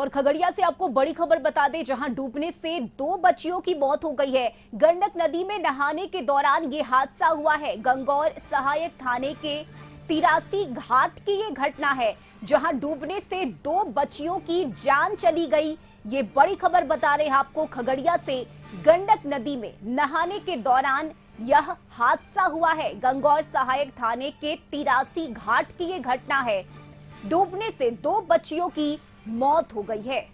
और खगड़िया से आपको बड़ी खबर बता दें, जहां डूबने से 2 बच्चियों की मौत हो गई है। गंडक नदी में नहाने के दौरान ये हादसा हुआ है। गंगौर सहायक थाने के 83 घाट की ये घटना है, जहां डूबने से 2 बच्चियों की जान चली गई। ये बड़ी खबर बता रहे हैं आपको खगड़िया से। गंडक नदी में नहाने के दौरान यह हादसा हुआ है। गंगौर सहायक थाने के 83 घाट की ये घटना है। डूबने से 2 बच्चियों की मौत हो गई है।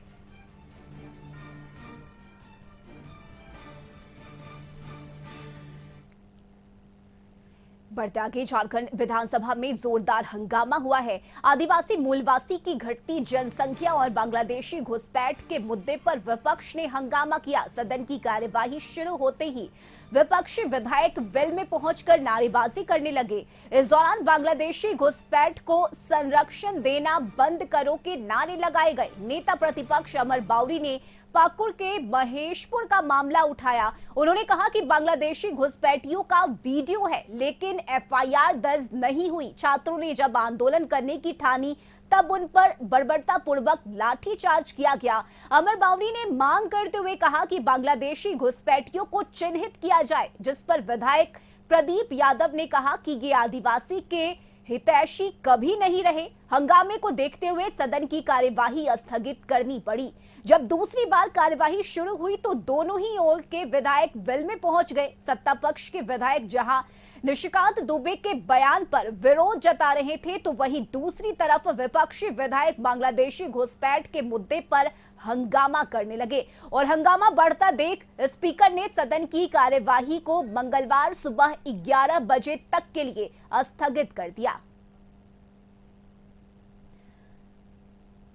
बढ़ते आगे, झारखंड विधानसभा में जोरदार हंगामा हुआ है। आदिवासी मूलवासी की घटती जनसंख्या और बांग्लादेशी घुसपैठ के मुद्दे पर विपक्ष ने हंगामा किया। सदन की कार्यवाही शुरू होते ही विपक्षी विधायक वेल में पहुंचकर नारेबाजी करने लगे। इस दौरान बांग्लादेशी घुसपैठ को संरक्षण देना बंद करो के नारे लगाए गए। नेता प्रतिपक्ष अमर बाउरी ने पाकुड़ के महेशपुर का मामला उठाया। उन्होंने कहा कि बांग्लादेशी घुसपैठियों का वीडियो है, लेकिन एफआईआर दर्ज नहीं हुई। छात्रों ने जब आंदोलन करने की ठानी, तब उन पर बर्बरतापूर्वक लाठीचार्ज किया गया। अमर बावरी ने मांग करते हुए कहा कि बांग्लादेशी घुसपैठियों को चिन्हित किया जाए, जिस पर विधायक प्रदीप यादव ने कहा कि ये आदिवासी के हितैषी कभी नहीं रहे। हंगामे को देखते हुए सदन की कार्यवाही स्थगित करनी पड़ी। जब दूसरी बार कार्यवाही शुरू हुई तो दोनों ही ओर के विधायक वेल में पहुंच गए। सत्ता पक्ष के विधायक जहां निशिकांत दुबे के बयान पर विरोध जता रहे थे, तो वहीं दूसरी तरफ विपक्षी विधायक बांग्लादेशी घुसपैठ के मुद्दे पर हंगामा करने लगे। और हंगामा बढ़ता देख स्पीकर ने सदन की कार्यवाही को मंगलवार सुबह 11 बजे तक के लिए स्थगित कर दिया।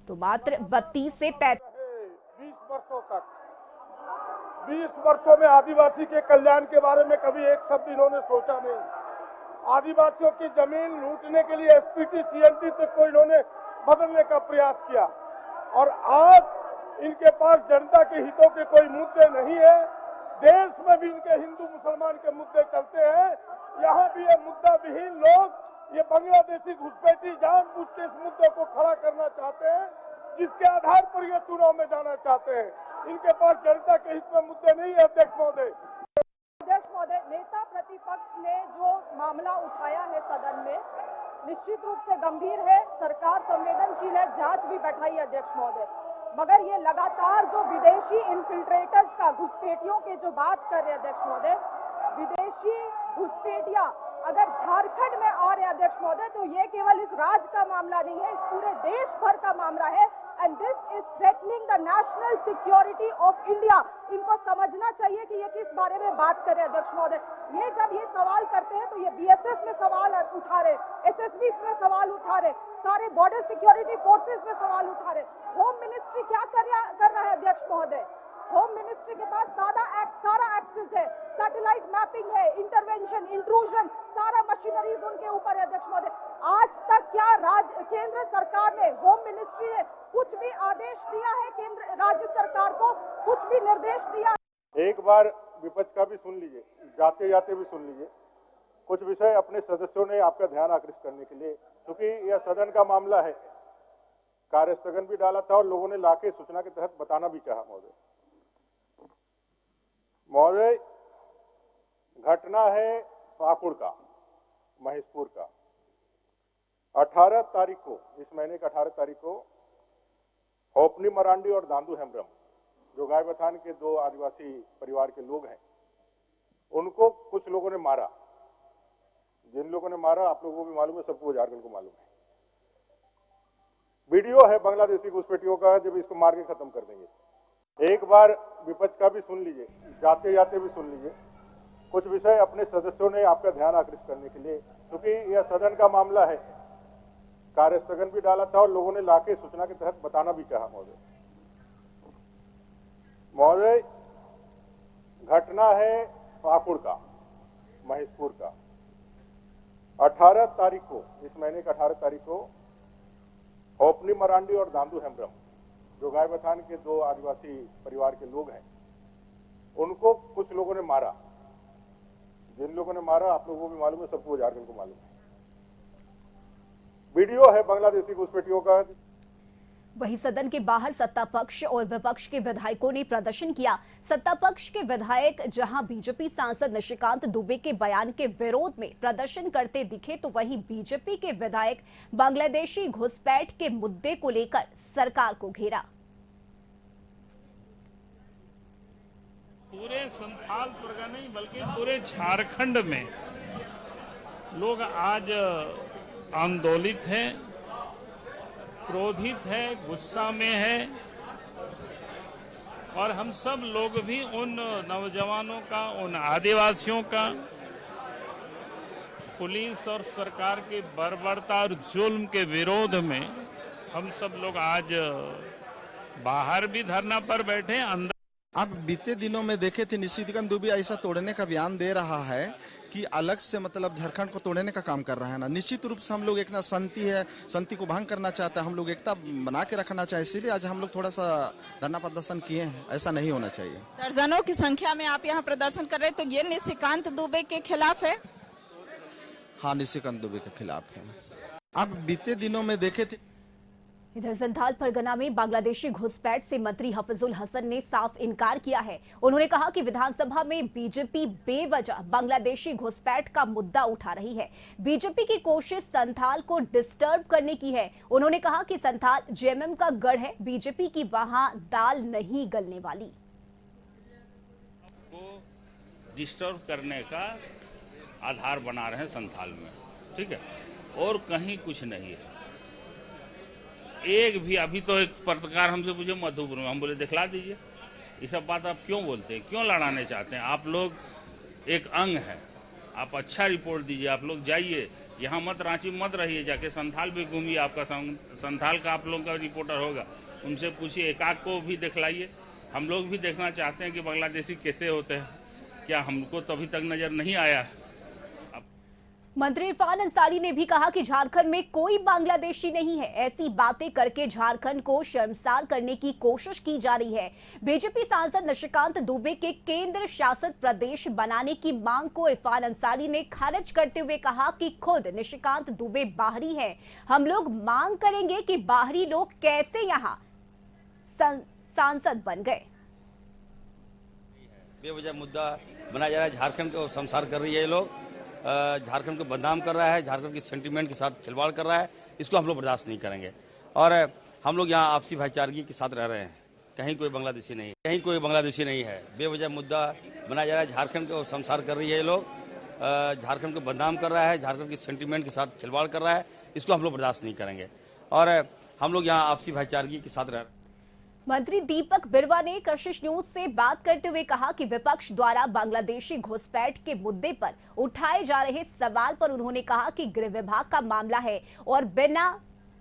तो मात्र 32 से 20 वर्षों में आदिवासी के कल्याण के बारे में कभी एक शब्द इन्होंने सोचा नहीं। आदिवासियों की जमीन लूटने के लिए एसपीटी सीएनटी तक को इन्होंने बदलने का प्रयास किया, और आज इनके पास जनता के हितों के कोई मुद्दे नहीं है। देश में भी इनके हिंदू मुसलमान के मुद्दे चलते हैं, यहाँ भी ये मुद्दा विहीन लोग ये बांग्लादेशी घुसपैठी जानबूझ के इस मुद्दे को खड़ा करना चाहते हैं, जिसके आधार पर ये चुनाव में जाना चाहते हैं। इनके पास जनता के हित में मुद्दे नहीं है। अध्यक्ष महोदय, नेता प्रतिपक्ष ने जो मामला उठाया है सदन में निश्चित रूप से गंभीर है। सरकार संवेदनशील है, जांच भी बैठाई अध्यक्ष महोदय, मगर ये लगातार जो विदेशी इन्फिल्ट्रेटर्स का, घुसपैठियों के जो बात कर रहे अध्यक्ष महोदय, विदेशी घुसपैठिया अगर झारखंड में आ रहे अध्यक्ष महोदय, तो ये केवल इस राज्य का मामला नहीं है, इस पूरे देश भर का मामला है। And this is threatening the national security of India. इनको समझना चाहिए कि ये किस बारे में बात कर रहे अध्यक्ष महोदय। ये जब ये सवाल करते हैं तो ये बीएसएफ में सवाल उठा रहे, एसएसबी में सवाल उठा रहे, सारे बॉर्डर सिक्योरिटी फोर्सेस में सवाल उठा रहे। होम मिनिस्ट्री क्या कर रहा है अध्यक्ष महोदय? होम मिनिस्ट्री के पास सारा एक्सेस है, सैटेलाइट मैपिंग है, इंटरवेंशन, इंट्रूजन, सारा मशीनरीज उनके ऊपर है अध्यक्ष महोदय। आज तक क्या केंद्र सरकार ने, होम मिनिस्ट्री ने कुछ भी आदेश दिया है? केंद्र राज्य सरकार को कुछ भी निर्देश दिया? एक बार विपक्ष का भी सुन लीजिए, जाते जाते भी सुन लीजिए। कुछ विषय अपने सदस्यों ने आपका ध्यान आकृष्ट करने के लिए, क्योंकि यह सदन का मामला है, कार्य स्थगन भी डाला था और लोगों ने लाके सूचना के तहत बताना भी चाहा। महोदय, घटना है पाकुड़ का, महेशपुर का। 18 तारीख को, इस महीने की 18 तारीख को होपनी मरांडी और दांदू हेम्ब्रम, जो गाय बथान के 2 आदिवासी परिवार के लोग हैं, उनको कुछ लोगों ने मारा। जिन लोगों ने मारा आप लोगों को भी मालूम है, सबको झारखंड को मालूम है। वीडियो है बांग्लादेशी घुसपैठियों का, जब इसको मार के खत्म कर देंगे। एक बार विपक्ष का भी सुन लीजिए, जाते जाते भी सुन लीजिए। कुछ विषय अपने सदस्यों ने आपका ध्यान आकृष्ट करने के लिए, क्योंकि यह सदन का मामला है, कार्य स्थगन भी डाला था और लोगों ने लाके सूचना के तहत बताना भी चाहा। महोदय, घटना है पाकुड़ का, महेशपुर का। 18 तारीख को, इस महीने की 18 तारीख को होपनी मरांडी और दांदू हेम्ब्रम, जो गाय बथान के 2 आदिवासी परिवार के लोग हैं, उनको कुछ लोगों ने मारा। जिन लोगों ने मारा आप लोगों को भी मालूम है, सबको झारखंड को मालूम है। वीडियो है बांग्लादेशी घुसपैठियों का। वहीं सदन के बाहर सत्ता पक्ष और विपक्ष के विधायकों ने प्रदर्शन किया। सत्ता पक्ष के विधायक जहां बीजेपी सांसद निशिकांत दुबे के बयान के विरोध में प्रदर्शन करते दिखे, तो वहीं बीजेपी के विधायक बांग्लादेशी घुसपैठ के मुद्दे को लेकर सरकार को घेरा। पूरे संथाल परगना नहीं बल्कि पूरे झारखंड में लोग आज आंदोलित हैं, क्रोधित है, गुस्सा में है और हम सब लोग भी उन नौजवानों का, उन आदिवासियों का पुलिस और सरकार के बर्बरता और जुल्म के विरोध में हम सब लोग आज बाहर भी धरना पर बैठे, अंदर। आप बीते दिनों में देखे थे निशिकांत दुबे ऐसा तोड़ने का बयान दे रहा है कि अलग से मतलब झारखंड को तोड़ने का काम कर रहा है ना। निश्चित रूप से हम लोग एक ना संति को भंग करना चाहते हैं, हम लोग एकता बना के रखना चाहे, इसीलिए आज हम लोग थोड़ा सा धरना प्रदर्शन किए हैं। ऐसा नहीं होना चाहिए। दर्जनों की संख्या में आप यहाँ प्रदर्शन कर रहे हैं, तो ये निशिकांत दुबे के खिलाफ है? हाँ, निशिकांत दुबे के खिलाफ है। आप बीते दिनों में देखे थे। इधर संथाल परगना में बांग्लादेशी घुसपैठ से मंत्री हफीजुल हसन ने साफ इनकार किया है। उन्होंने कहा कि विधानसभा में बीजेपी बेवजह बांग्लादेशी घुसपैठ का मुद्दा उठा रही है। बीजेपी की कोशिश संथाल को डिस्टर्ब करने की है। उन्होंने कहा कि संथाल जेएमएम का गढ़ है, बीजेपी की वहां दाल नहीं गलने वाली। को डिस्टर्ब करने का आधार बना रहे हैं संथाल में, ठीक है, और कहीं कुछ नहीं है। एक भी, अभी तो एक पत्रकार हमसे पूछे मधुपुर में, हम बोले दिखला दीजिए, ये सब बात आप क्यों बोलते हैं, क्यों लड़ाने चाहते हैं? आप लोग एक अंग है, आप अच्छा रिपोर्ट दीजिए, आप लोग जाइए, यहाँ मत, रांची मत रहिए, जाके संथाल भी घूमिए, आपका संथाल का आप लोगों का रिपोर्टर होगा, उनसे पूछिए, एकाक को भी दिखलाइए। हम लोग भी देखना चाहते हैं कि बांग्लादेशी कैसे होते हैं, क्या हमको तो अभी तक नजर नहीं आया। मंत्री इरफान अंसारी ने भी कहा कि झारखंड में कोई बांग्लादेशी नहीं है। ऐसी बातें करके झारखंड को शर्मसार करने की कोशिश की जा रही है। बीजेपी सांसद निशिकांत दुबे के केंद्र शासित प्रदेश बनाने की मांग को इरफान अंसारी ने खारिज करते हुए कहा कि खुद निशिकांत दुबे बाहरी है। हम लोग मांग करेंगे कि बाहरी लोग कैसे यहां सांसद बन गए। बेवजह मुद्दा बनाया जा रहा है, झारखंड को शर्मसार कर रही है, ये लोग झारखंड को बदनाम कर रहा है, झारखंड की सेंटीमेंट के साथ खिलवाड़ कर रहा है। इसको हम लोग बर्दाश्त नहीं करेंगे और हम लोग यहाँ आपसी भाईचारगी के साथ रह रहे हैं। कहीं कोई बांग्लादेशी नहीं है, कहीं कोई बांग्लादेशी नहीं है। बेवजह मुद्दा बनाया जा रहा है, झारखंड को शर्मसार कर रही है, ये लोग झारखंड को बदनाम कर रहा है, झारखंड की सेंटीमेंट के साथ खिलवाड़ कर रहा है। इसको हम लोग बर्दाश्त नहीं करेंगे और हम लोग यहाँ आपसी भाईचारगी के साथ रह रहे हैं। मंत्री दीपक बिरवा ने कशिश न्यूज से बात करते हुए कहा कि विपक्ष द्वारा बांग्लादेशी घुसपैठ के मुद्दे पर उठाए जा रहे सवाल पर उन्होंने कहा कि गृह विभाग का मामला है और बिना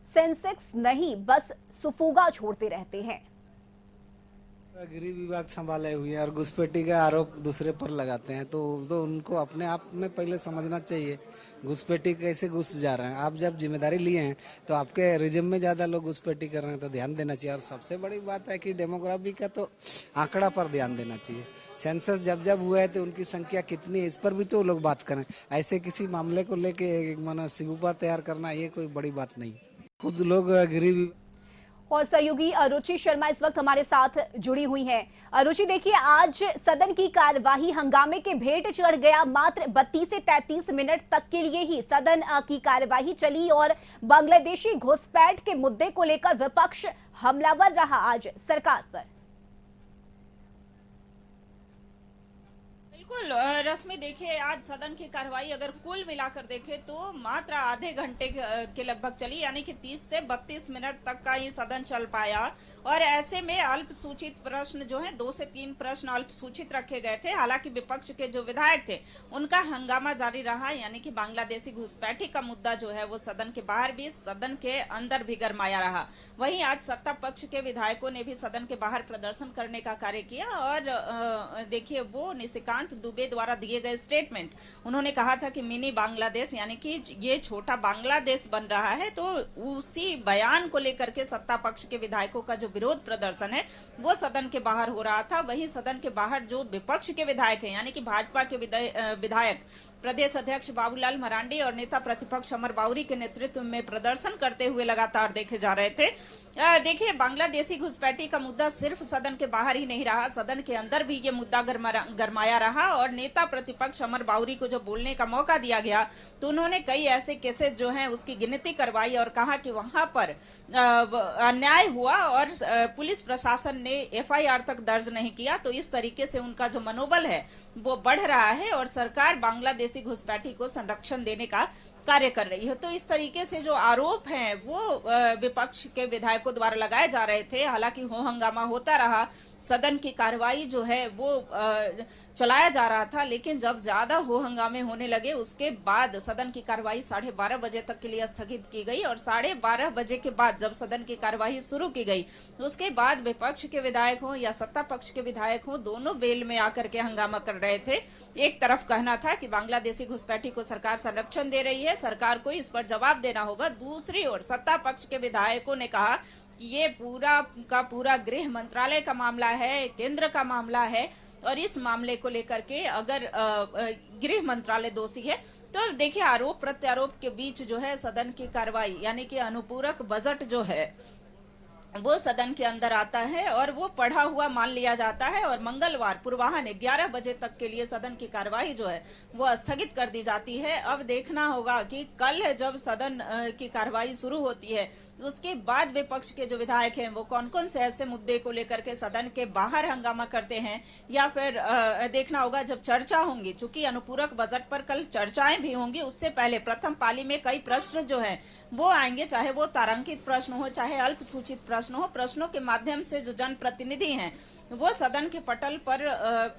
सेंसेक्स नहीं, बस सुफूगा छोड़ते रहते हैं। गृह विभाग संभाले हुए हैं और घुसपैठी का आरोप दूसरे पर लगाते हैं, तो उनको अपने आप में पहले समझना चाहिए घुसपैठी कैसे घुस जा रहे हैं। आप जब जिम्मेदारी लिए हैं तो आपके रिजिम में ज्यादा लोग घुसपैठी कर रहे हैं, तो ध्यान देना चाहिए। और सबसे बड़ी बात है कि डेमोग्राफी का तो आंकड़ा पर ध्यान देना चाहिए। सेंसस जब हुआ है तो उनकी संख्या कितनी है, इस पर भी तो लोग बात करें। ऐसे किसी मामले को लेके माना सिगुपा तैयार करना ये कोई बड़ी बात नहीं। खुद लोग गृह और सहयोगी अरुचि शर्मा इस वक्त हमारे साथ जुड़ी हुई हैं। अरुचि, देखिए, आज सदन की कार्यवाही हंगामे के भेंट चढ़ गया। मात्र 32 से 33 मिनट तक के लिए ही सदन की कार्यवाही चली और बांग्लादेशी घुसपैठ के मुद्दे को लेकर विपक्ष हमलावर रहा आज सरकार पर। बिल्कुल रश्मि, देखिए, आज सदन की कार्रवाई अगर कुल मिलाकर देखें तो मात्र आधे घंटे के लगभग चली, यानी कि 30 से 32 मिनट तक का ये सदन चल पाया। और ऐसे में अल्प सूचित प्रश्न जो है 2 से 3 प्रश्न अल्प सूचित रखे गए थे। हालांकि विपक्ष के जो विधायक थे उनका हंगामा जारी रहा, यानी कि बांग्लादेशी घुसपैठी का मुद्दा जो है वो सदन के बाहर भी, सदन के अंदर भी गरमाया रहा। वहीं आज सत्ता पक्ष के विधायकों ने भी सदन के बाहर प्रदर्शन करने का कार्य किया और देखिए, वो निशिकांत दुबे द्वारा दिए गए स्टेटमेंट, उन्होंने कहा था कि मिनी बांग्लादेश यानी कि ये छोटा बांग्लादेश बन रहा है, तो उसी बयान को लेकर के सत्ता पक्ष के विधायकों का जो विरोध प्रदर्शन है वो सदन के बाहर हो रहा था, वहीं सदन के बाहर जो विपक्ष के विधायक हैं यानी कि भाजपा के विधायक प्रदेश अध्यक्ष बाबूलाल मरांडी और नेता प्रतिपक्ष अमर बाउरी के नेतृत्व में प्रदर्शन करते हुए लगातार देखे जा रहे थे। देखिए, बांग्लादेशी घुसपैठी का मुद्दा सिर्फ सदन के बाहर ही नहीं रहा, सदन के अंदर भी ये मुद्दा गरमाया रहा और नेता प्रतिपक्ष अमर बाउरी को जब बोलने का मौका दिया गया तो उन्होंने कई ऐसे केसेस जो हैं उसकी गिनती करवाई और कहा कि वहां पर अन्याय हुआ और पुलिस प्रशासन ने एफआईआर तक दर्ज नहीं किया। तो इस तरीके से उनका जो मनोबल है वो बढ़ रहा है और सरकार बांग्लादेशी घुसपैठी को संरक्षण देने का कार्य कर रही है। तो इस तरीके से जो आरोप हैं वो विपक्ष के विधायकों द्वारा लगाए जा रहे थे। हालांकि हो हंगामा होता रहा, सदन की कार्रवाई जो है वो चलाया जा रहा था, लेकिन जब ज्यादा हो हंगामे होने लगे उसके बाद सदन की कार्रवाई 12:30 बजे तक के लिए स्थगित की गई और 12:30 बजे के बाद जब सदन की कार्रवाई शुरू की गई उसके बाद विपक्ष के विधायक हो या सत्ता पक्ष के विधायक हो, दोनों बेल में आकर के हंगामा कर रहे थे। एक तरफ कहना था कि बांग्लादेशी घुसपैठी को सरकार संरक्षण दे रही है, सरकार को इस पर जवाब देना होगा। दूसरी ओर सत्ता पक्ष के विधायकों ने कहा कि ये पूरा का पूरा गृह मंत्रालय का मामला है, केंद्र का मामला है और इस मामले को लेकर के अगर गृह मंत्रालय दोषी है तो देखिए आरोप प्रत्यारोप के बीच जो है सदन की कार्रवाई यानी कि अनुपूरक बजट जो है वो सदन के अंदर आता है और वो पढ़ा हुआ मान लिया जाता है और मंगलवार पूर्वाह्न 11 बजे तक के लिए सदन की कार्यवाही जो है वो स्थगित कर दी जाती है। अब देखना होगा कि कल जब सदन की कार्यवाही शुरू होती है उसके बाद विपक्ष के जो विधायक हैं वो कौन कौन से ऐसे मुद्दे को लेकर के सदन के बाहर हंगामा करते हैं या फिर देखना होगा जब चर्चा होंगी। चूंकि अनुपूरक बजट पर कल चर्चाएं भी होंगी, उससे पहले प्रथम पाली में कई प्रश्न जो हैं वो आएंगे, चाहे वो तारांकित प्रश्न हो चाहे अल्प सूचित प्रश्न हो। प्रश्नों के माध्यम से जो जनप्रतिनिधि हैं वो सदन के पटल पर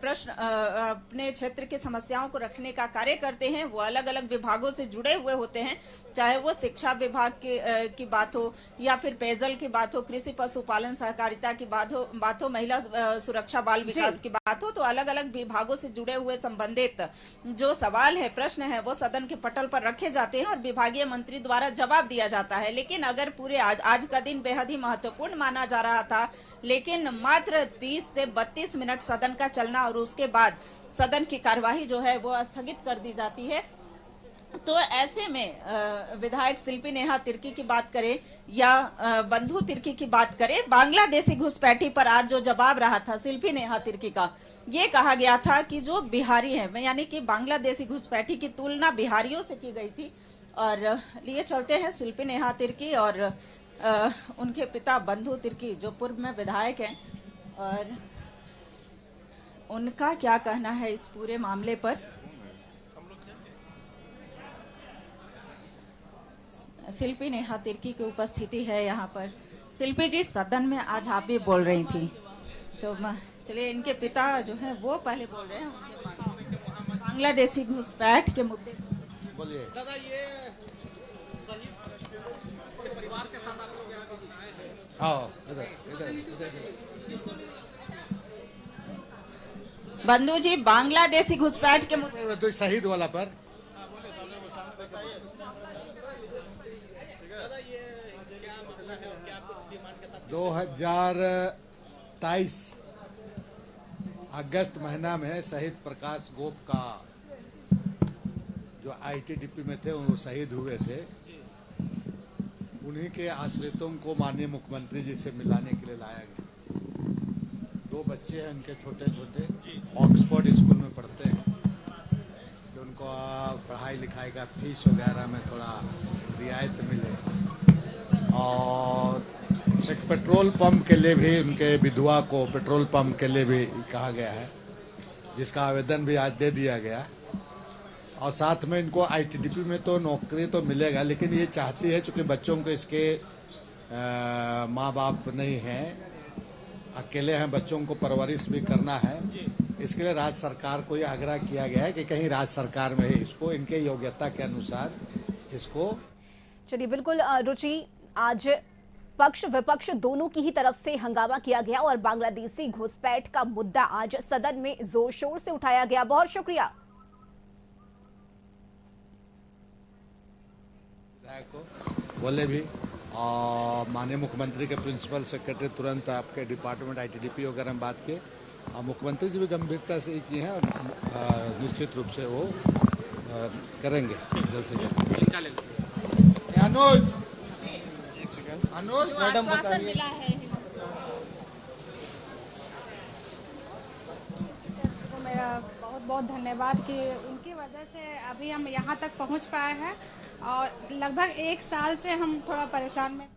प्रश्न अपने क्षेत्र की समस्याओं को रखने का कार्य करते हैं। वो अलग अलग विभागों से जुड़े हुए होते हैं, चाहे वो शिक्षा विभाग की बात हो या फिर पेयजल की बात हो, कृषि पशुपालन सहकारिता की बात हो, महिला सुरक्षा बाल विकास की बात हो। तो अलग अलग विभागों से जुड़े हुए संबंधित जो सवाल है, प्रश्न है, वो सदन के पटल पर रखे जाते हैं और विभागीय मंत्री द्वारा जवाब दिया जाता है। लेकिन अगर पूरे आज का दिन बेहद ही महत्वपूर्ण माना जा रहा था, लेकिन मात्र 30 से 32 मिनट सदन का चलना और उसके बाद सदन की कार्यवाही जो है वो स्थगित कर दी जाती है। तो ऐसे में विधायक शिल्पी नेहा तिर्की की बात करें या बंधु तिर्की की बात करें, बांग्लादेशी घुसपैठी पर आज जो जवाब रहा था शिल्पी नेहा तिर्की का, ये कहा गया था कि जो बिहारी है यानी कि बांग्लादेशी घुसपैठी की तुलना बिहारियों से की गई थी। और लिए चलते हैं शिल्पी नेहा तिर्की और उनके पिता बंधु तिर्की जो पूर्व में विधायक हैं और उनका क्या कहना है इस पूरे मामले पर। शिल्पी नेहा तिर्की की उपस्थिति है यहाँ पर। शिल्पी जी, सदन में आज आप भी बोल रही थी, तो चलिए इनके पिता जो है वो पहले बोल रहे हैं, बांग्लादेशी घुसपैठ के मुद्दे बोलिए। दादा, ये परिवार के साथ आप लोग आए हैं? हाँ, इधर बंधु जी, बांग्लादेशी घुसपैठ के मुद्दे तो शहीद वाला पर 2023 अगस्त महीना में शहीद प्रकाश गोप का जो आईटीडीपी में थे वो शहीद हुए थे। उन्हीं के आश्रितों को माननीय मुख्यमंत्री जी से मिलाने के लिए लाया गया। 2 बच्चे हैं उनके छोटे छोटे, ऑक्सफोर्ड स्कूल में पढ़ते हैं, तो उनको पढ़ाई लिखाई का फीस वगैरह में थोड़ा रियायत मिले। और एक पेट्रोल पंप के लिए भी उनके विधवा को पेट्रोल पंप के लिए भी कहा गया है, जिसका आवेदन भी आज दे दिया गया। और साथ में इनको आईटीडीपी में तो नौकरी तो मिलेगा, लेकिन ये चाहती है चूंकि बच्चों को इसके माँ बाप नहीं हैं, अकेले हैं, बच्चों को परवरिश भी करना है, इसके लिए राज्य सरकार को यह आग्रह किया गया है कि कहीं राज्य सरकार में इसको इनके योग्यता के अनुसार इसको। चलिए, बिल्कुल रुचि, आज पक्ष विपक्ष दोनों की ही तरफ से हंगामा किया गया और बांग्लादेशी घुसपैठ का मुद्दा आज सदन में जोर शोर से उठाया गया। बहुत शुक्रिया। बोले भी और माननीय मुख्यमंत्री के प्रिंसिपल सेक्रेटरी तुरंत आपके डिपार्टमेंट ITDP वगैरह में बात किए और मुख्यमंत्री जी भी गंभीरता से की है और निश्चित रूप से वो करेंगे जल्द से जल्द। अनुज मैडम बताइए। तो मेरा बहुत बहुत धन्यवाद कि उनकी वजह से अभी हम यहाँ तक पहुँच पाए हैं और लगभग 1 साल से हम थोड़ा परेशान में